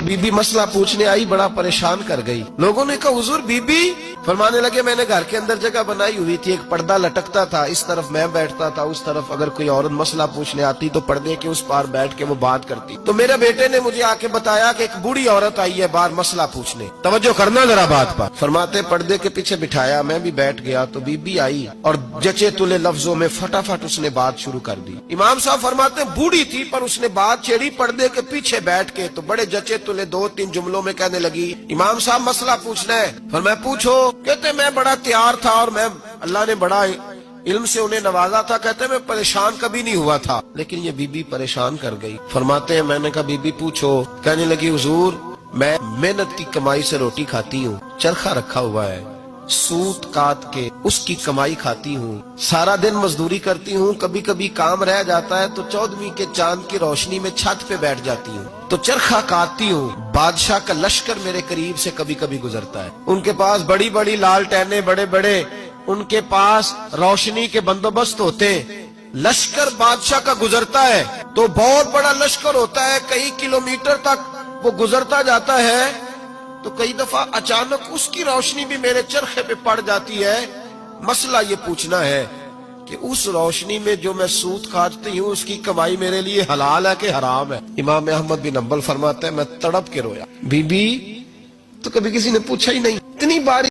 ایک बीबी मसला पूछने आई, बड़ा परेशान कर गई। लोगों ने कहा हुजूर बीबी, फरमाने लगे मैंने घर के अंदर जगह बनाई हुई थी, एक पर्दा लटकता था, इस तरफ मैं बैठता था, उस तरफ अगर कोई औरत मसला पूछने आती तो पर्दे के उस पार बैठ के वो बात करती। तो मेरे बेटे ने मुझे आके बताया कि एक बूढ़ी औरत आई है बाहर मसला पूछने, तवज्जो करना जरा बात पर। फरमाते पर्दे के पीछे बिठाया, मैं भी बैठ गया तो बीबी आई और जचे तुले लफ्जों में फटाफट उसने बात शुरू कर दी। इमाम साहब फरमाते बूढ़ी थी पर उसने बात छेड़ी पर्दे के पीछे बैठ के, तो बड़े जचे तुले 2-3 जुमलों में कहने लगी, इमाम साहब मसला पूछना है। फिर मैं पूछो। कहते मैं बड़ा तैयार था और मैं अल्लाह ने बड़ा इल्म से उन्हें नवाजा था, कहते मैं परेशान कभी नहीं हुआ था, लेकिन ये बीबी परेशान कर गई। फरमाते हैं मैंने कहा बीबी पूछो। कहने लगी हुजूर मैं मेहनत की कमाई से रोटी खाती हूँ, चरखा रखा हुआ है, सूत काट के उसकी कमाई खाती हूँ, सारा दिन मजदूरी करती हूँ, कभी कभी काम रह जाता है तो 14वीं के चांद की रोशनी में छत पे बैठ जाती हूँ, तो चरखा काटती हूँ। बादशाह का लश्कर मेरे करीब से कभी कभी गुजरता है, उनके पास बड़ी बड़ी लालटेनें, बड़े बड़े उनके पास रोशनी के बंदोबस्त होते, लश्कर बादशाह का गुजरता है तो बहुत बड़ा लश्कर होता है, कई किलोमीटर तक वो गुजरता जाता है, तो कई दफा अचानक उसकी रोशनी भी मेरे चरखे पे पड़ जाती है। मसला ये पूछना है कि उस रोशनी में जो मैं सूत काटती हूँ उसकी कमाई मेरे लिए हलाल है कि हराम है। इमाम अहमद बिन हंबल फरमाते हैं मैं तड़प के रोया। बीबी तो कभी किसी ने पूछा ही नहीं, इतनी बारी